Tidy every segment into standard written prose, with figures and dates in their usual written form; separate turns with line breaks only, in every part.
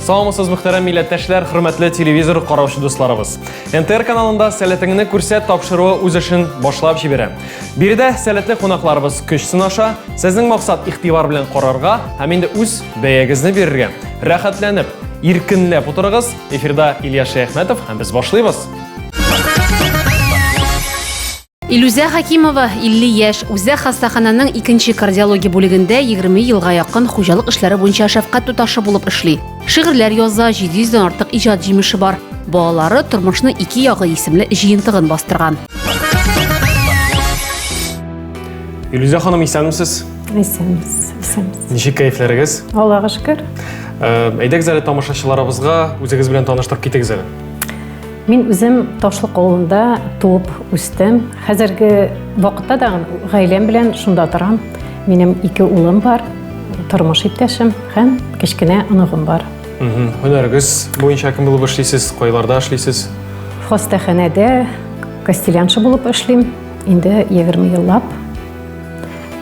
Саламатсыз мөхтәрәм милләттәшләр, хөрмәтле телевизор караучы дусларыбыз. НТР каналында сәләтеңне күрсәт тапшыруы үз эшен башлап җибәрә. Биредә сәләтле кунакларыбыз көч сынаша, сезнең максат игътибар белән карарга һәм инде үз бәягезне бирергә. Рәхәтләнеп, иркенләп утырыгыз. Эфирда Илья Шәйхмәтов һәм без башлыйбыз.
Илүзә Хакимова 50 яшь, үзә хастахананың 2нче кардиология бүлегендә 20 елга якын хуҗалык эшләре буенча шәфкать туташы булып эшли. Шигырьләр яза, 700-дән артык иҗат җимеше бар. Балалары тормышны 2 ягы исемле җыентыгын бастырган.
Илүзә ханым, исәнмесез?
Исәнмез.
Ничек кәефләрегез?
Аллага шөкер.
Әйдәгез әле тамашачыларыбызга үзегез белән таныштырып китегез әле.
Мин үзем Ташлык авылында туып үстем. Хәзерге вакытта да гаиләм белән шунда торам. Минем 2 улым бар, тормыш иптәшем һәм кечкенә оныгым бар.
Һөнәрегез буенча кем булып эшлисез, кайларда эшлисез?
Хастаханәдә кастелянчы булып эшлим. Инде 20 еллап.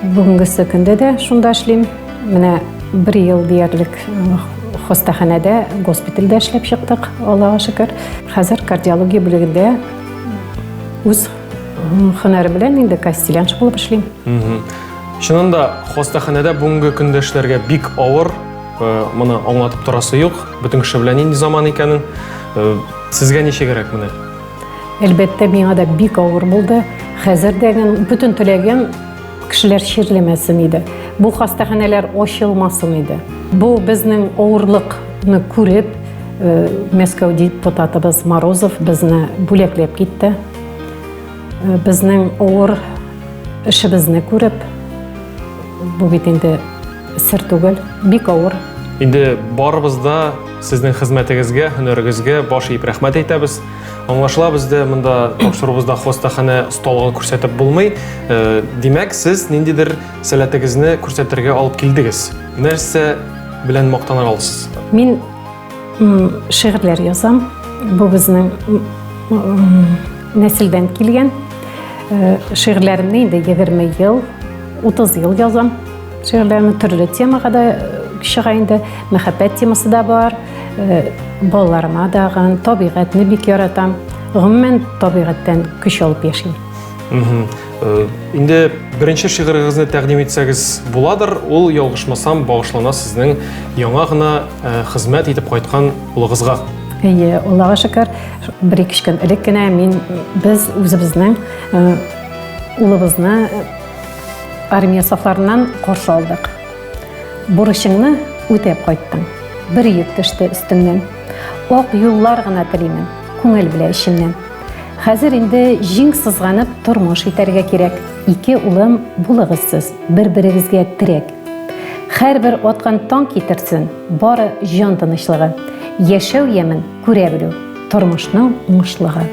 Бүгенге көндә дә шунда эшлим. Менә 1 ел диярлек хастаханәдә, госпитальдә эшләп чыктык, Аллага шөкер. Хәзер кардиология бүлегендә үз һөнәре белән инде кастелянчы булып эшлим.
Чынында хастаханәдә бүгенге көндә эшләргә бик авыр, моны аңлатып торасы юк. Бөтен кеше белән инде заман икәнен. Сезгә ничек кирәк менә?
Әлбәттә, миңа да бик авыр булды. Хәзер дәген бүтән теләгем кешеләр чирлемәсен иде. Бу хастаханәләр ачылмасын иде. Бу безнең авырлыкны күреп, Мәскәү депутатыбыз Морозов безне бүләкләп китте. Безнең авыр эшебезне күреп, бу бит инде сер түгел, бик авыр.
Инде барыбыз да сезнең хезмәтегезгә, һөнәрегезгә баш иеп рәхмәт әйтәбез. Аңлашыла, бездә монда тапшырыбызда хастаханә столыгы күрсәтеп булмый. Димәк, сез ниндидер сәләтегезне күрсәтергә алып килдегез. Нәрсә белән мактана аласыз?
Мин шигырьләр язам. Бу безнең нәселдән килгән. Шигырьләремне инде 20 ел, 30 ел язам. Шигырьләрне төрле темага да чыга инде. Мәхәббәт темасы да бар. Балаларыма дагы табигатьне бик яратам. Гомумән табигатьтән көч алып яшим.
Инде беренче шигырыгызны тәкъдим итсәгез буладыр. Ул ялгышмасам багышлана сезнең яңа гына хезмәт итеп кайткан улыгызга.
Әйе, Аллага шөкер, 1-2 көн элек кенә без үзебезнең улыбызны армия сафларыннан каршы алдык. Бурычыңны үтәп кайттың. 1 йөк төште өстемнән. Ак юллар гына телимен, күңел белән эшемнән. Хәзер инде җиң сызганып тормыш итәргә кирәк. 2 улым булыгыз сез, бер-берегезгә терәк. Һәрбер аткан таң китерсен, бары җан тынычлыгы. Яшәү ямен күрә белү, тормышның уңышлыгы.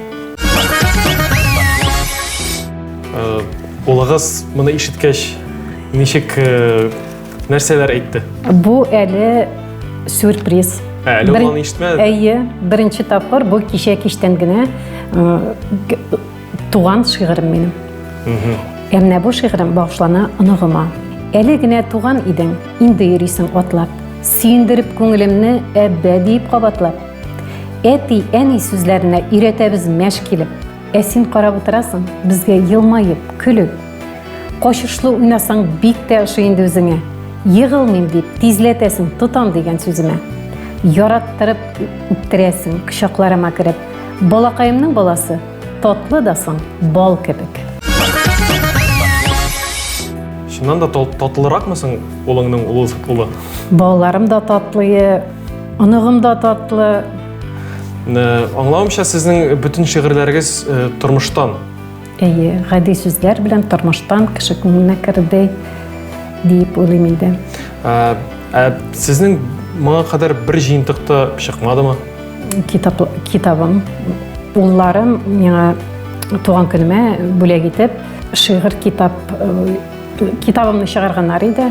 Улыгыз моны ишеткәч, ничек нәрсәләр әйтте?
Бу әле сюрприз.
Әле ул аны ишетмәде.
Әйе, беренче тапкыр бу кичтән генә туган шигырем минем. Менә бу шигырем багышлана оныгыма. Әле генә туган идең, инде йөрисең атлап. Сөендереп күңелемне әбә дип кабатлап. Әти, әни сүзләренә өйрәтәбез мәш килеп. Ә син карап утырасың, безгә елмаеп, көлеп. Качышлы уйнасаң бик тә ошый инде үзеңә. Йыгылмыйм дип тизләтәсең, тотам дигән сүземә. Яраттырып үптерәсең, кочакларыма кереп. Балакаемның баласы, татлы дасың, бал кебек.
Шуннан да татлыракмысың улыңның улы?
Балаларым да татлы, оныгым да татлы.
Аңлавымча, сезнең бүтән шигырьләрегез тормыштан.
Әйе, гади сүзләр белән тормыштан кеше күңеленә керде дип уйлыйм инде.
Сезнең моңа кадәр бер җыентыкта чыкмадымы?
Китабым. Улларым миңа туган көнемә бүләк итеп шигырь китабымны чыгарганнар иде.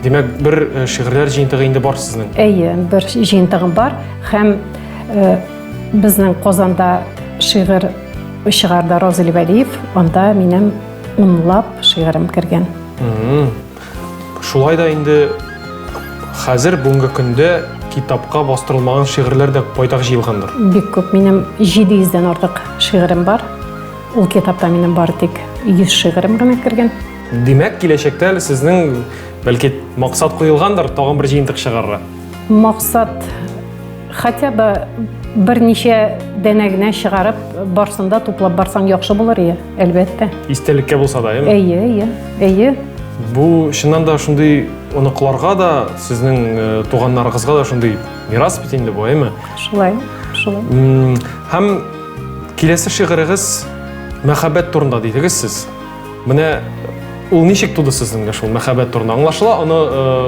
Димәк, бер шигырьләр җыентыгы инде бар сезнең?
Әйе, бер җыентыгым бар һәм безнең Казанда шигырь чыгарды Розали Вәлиев, анда минем унлап шигырым кергән.
Шулай да инде хәзер бүгенге көндә китапка бастырылмаган шигырьләр дә байтак җыелгандыр.
Бик күп, минем 700-дән артык шигырым бар. Ул китапта минем бары тик 100 шигырым гына кергән.
Димәк, киләчәктә сезнең бәлки максат куелгандыр, тагын бер җыентык чыгарырга.
Максат хотя бы берничә дәнә генә чыгарып, барсында туплап барсаң яхшы булыр иде, әлбәттә.
Истәлеккә булса да,
Әйе.
Бу чыннан да шундый оныкларга да, сезнең туганнарыгызга да шундый мирас бит инде бу, әйме?
Шулай.
Һәм киләсе шигырыгыз мәхәббәт турында дидегез сез. Менә ул ничек туды сезнең шул мәхәббәт турында? Аңлашыла, аны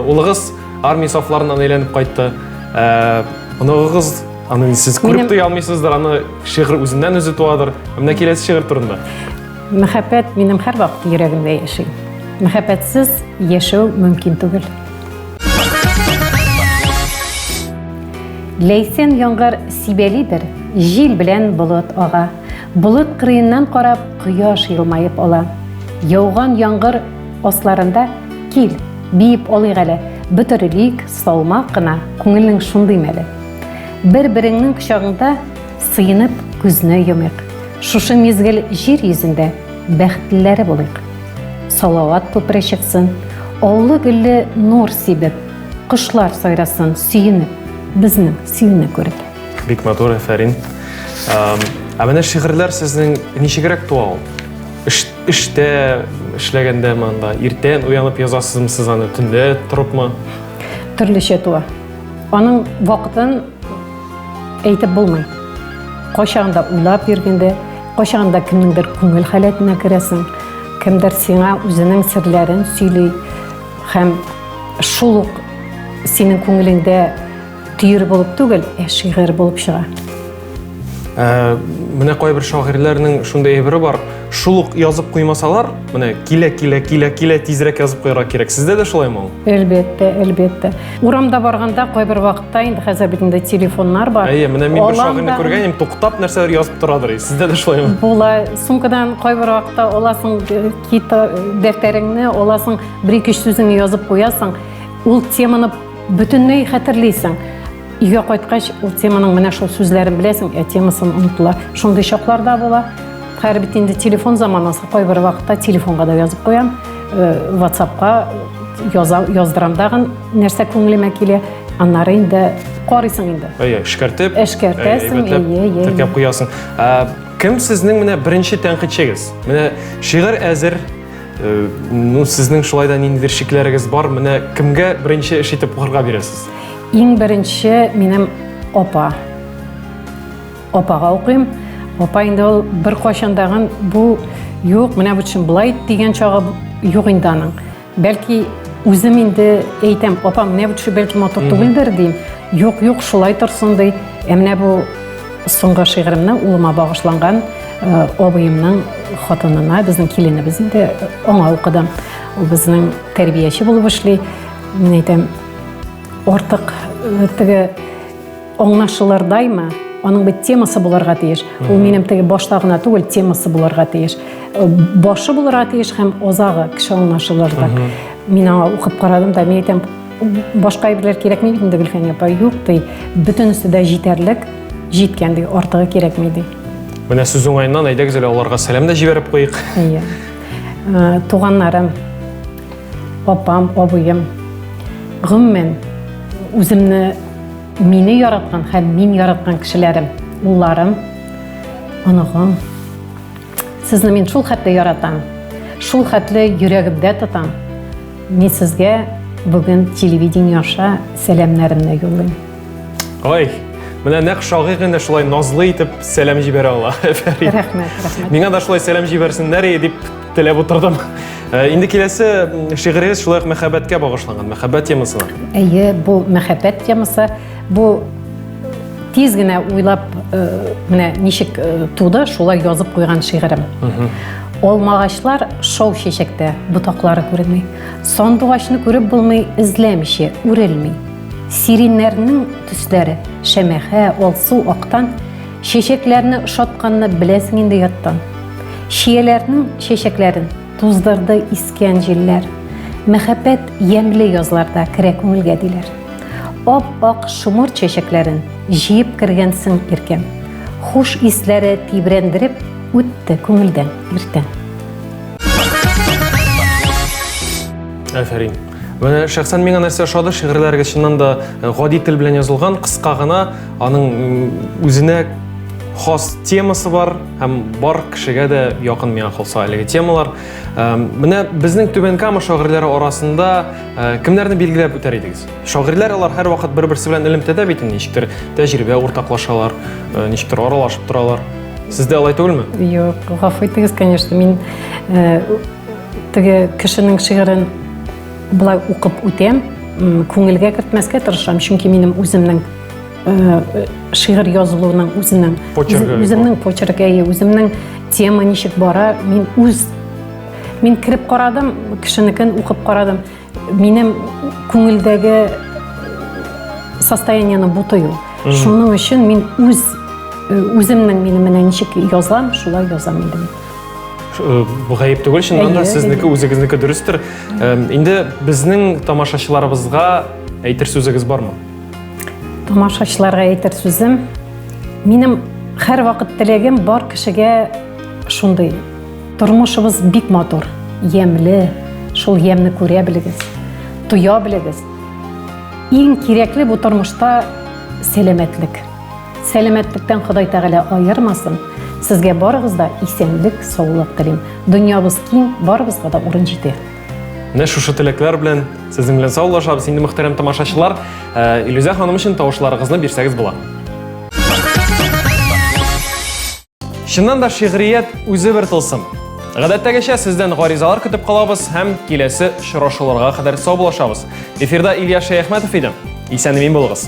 улыгыз армия сафларыннан әйләнеп кайтты. Оныгыз, аны сез күреп туя алмыйсыздыр, аны шигырь үзеннән үзе туадыр. Менә киләсе шигырь турында.
Мәхәббәт минем һәр вакыт йөрәгемдә яши. Мәхәббәтсез яшәү мөмкин түгел. Ләйсән яңгыр сибәлидер, җил белән болыт ага. Болыт кырыеннан карап, кояш елмаеп ала. Яуган яңгыр асларында кил, биеп алыйк әле. Бөтерлек, салмак кына, күңелнең шундый мәле. Бер-береңнең кочагында сыйынып күзне йомыйк. Шушы мизгел җир йөзендә бәхетлеләре булыйк. Салават күпре чыксын, аулы гөлле нур сибеп, кошлар сайрасын сөенеп, безнең сөйне күреп.
Бик матур, афәрин. Менә шигырьләр сезнең ничегрәк туа ул? Эштә эшләгәндә монда иртән уянып язасызмы сез аны, төндә торыпмы?
Төрлечә туа. Аның вакытын әйтеп булмый. Кайчагында уйлап йөргәндә, кайчагында кемнеңдер күңел халәтенә керәсең, кемдер сиңа үзенең серләрен сөйли, һәм шул ук синең күңелеңдә түйір булып түгел, шигырь булып чыга.
Менә кайбер шагыйрьләрнең шундай әйбере бар. Шул ук язып куймасалар, менә килә тизрәк язып куярга кирәк. Сездә дә шулаймы ул?
Әлбәттә. Урамда барганда кайбер вакытта инде хәзер бит инде телефоннар бар.
Менә мин бер шагыйрьне күргәнем, туктап нәрсәләр язып торадыр. Сездә дә шулаймы?
Була, сумкадан кайбер вакытта аласың китап дәфтәреңне, аласың 1-2 сүзеңне язып куясың. Ул теманы бөтенләй хәтерлисең. Үйгә кайткач, ул теманың менә шул сүзләрен беләсең, темасын онытыла. Шундый чакларда була. Хәер бит инде телефон заманасы, кайбер вакытта телефонга да язып куям, WhatsAppка яздырам дагы нәрсә күңелемә килә, аннары инде карыйсың инде. Эшкәртәсең,
теркәп куясың. Кем сезнең менә беренче тәнкыйтьчегез? Менә шигырь әзер, сезнең шулай да ниндидер шикләрегез бар, менә кемгә беренче эш итеп укырга бирәсез?
Иң беренче минем апага укыйм. Апа инде ул бер кайчандагын бу юк, менә бу өчен булай дигән чагы юк инде аның. Бәлки үзем инде әйтәм, апа, менә бу төшү бәлки матур түгелдер дим. Юк, шулай торсын ди. Менә бу соңгы шигыремне улыма багышланган, абыемның хатынына, безнең киленебез инде аңа укыдым. Ул безнең тәрбияче булып эшли. Мин әйтәм, артык теге аңлашылырдаймы? Аның бит темасы булырга тиеш. Ул минем теге баштагына түгел, темасы булырга тиеш. Башы булырга тиеш һәм азагы кеше аңлашылырда. Мин аңа укып карадым да, мин әйтәм, башка әйберләр кирәкми бит инде Гөлфән апа, юк ди. Бөтенесе дә җитәрлек, җиткән ди, артыгы кирәкми ди.
Менә сүз уңайыннан әйдәгез әле аларга сәлам да җибәреп куйык.
Туганнарым, апам, абыем, гомумән үземне мине яраткан һәм мин яраткан кешеләрем, улларым, анагым. Сезне мин шул хәтле яратам, шул хәтле йөрәгемдә тотам. Мин сезгә бүген телевидение аша сәламнарымны юллыйм.
Ой, менә нәкъ шагыйрь инде шулай назлы итеп сәлам җибәрә ала.
Рәхмәт.
Миңа да шулай сәлам җибәрсеннәр дип теләп утырдым. Инде киләсе шигырегез шулай мәхәббәткә багышланган, мәхәббәт темасына.
Әйе, бу мәхәббәт темасы, бу тиз генә уйлап, менә ничек туды, шулай язып куйган шигырем. Алмагачлар шау чәчәктә, ботаклары күренми. Сандугачны күреп булмый, эзләмичә, үрелми. Сиреннәрнең төсләре, шәмәхә, алсу, актан, Шешекләрне ошатканны беләсең инде яттан. Шияләрнең шешекләрен туздырды искән җилләр. Мәхәббәт ямьле язларда керә күңелгә диләр. Ап-ак шумыр чәчәкләрен җыеп кергәнсең иркәм. Хуш исләре тибрәндереп үтте күңелдән иртән.
Афәрин. Менә шәхсән миңа нәрсә ошады, шигырьләргә чыннан да гади тел белән язылган, кыска гына, аның үзенә хас темасы бар һәм бар кешегә дә якын миңа калса әлеге темалар. Менә безнең Түбән Кама шагыйрьләре арасында кемнәрне билгеләп үтәр идегез? Шагыйрьләр алар һәр вакыт бер-берсе белән элемтәдә бит, ничектер тәҗрибә уртаклашалар, ничектер аралашып торалар. Сездә алай түгелме?
Юк, гафу итегез, конечно, мин теге кешенең шигырен булай укып үтәм, күңелгә кертмәскә тырышам, чөнки минем үземнең шигырь язылуының үзенең почеркы, үземнең тема ничек бара, мин кирип карадым, кешенекен укып карадым. Минем күңелдәге состояниене бутый ул. Шуның өчен мин үземнең минем ничек язам, шулай язам инде.
Бу гаеп түгел, чыннан да сезнеке үзегезнеке дөрестер. Инде безнең тамашачыларыбызга әйтер сүзегез бармы?
Тамашачыларга әйтер сүзем, минем һәр вакыт теләгем бар кешегә шундый. Тормышыбыз бик матур, ямьле, шул ямьне күрә белегез, туя белегез. Иң кирәкле бу тормышта сәламәтлек. Сәламәтлектән Ходай Тәгалә аермасын. Сезгә барыгызда исәнлек, саулык телим. Дөньябыз киң, барыгызга да урын җитә.
Менә шушы теләкләр белән сезнең белән саулашабыз. Инде мөхтәрәм тамашачылар, Илүзә ханым өчен тавышларыгызны бирсәгез була. Чыннан да шигърият үзе бер тылсым. Гадәттәгечә сездән гаризалар көтеп калабыз һәм киләсе очрашуларга кадәр саулашабыз. Эфирда Илья Шәяхмәтов иде. Исән-имин булыгыз.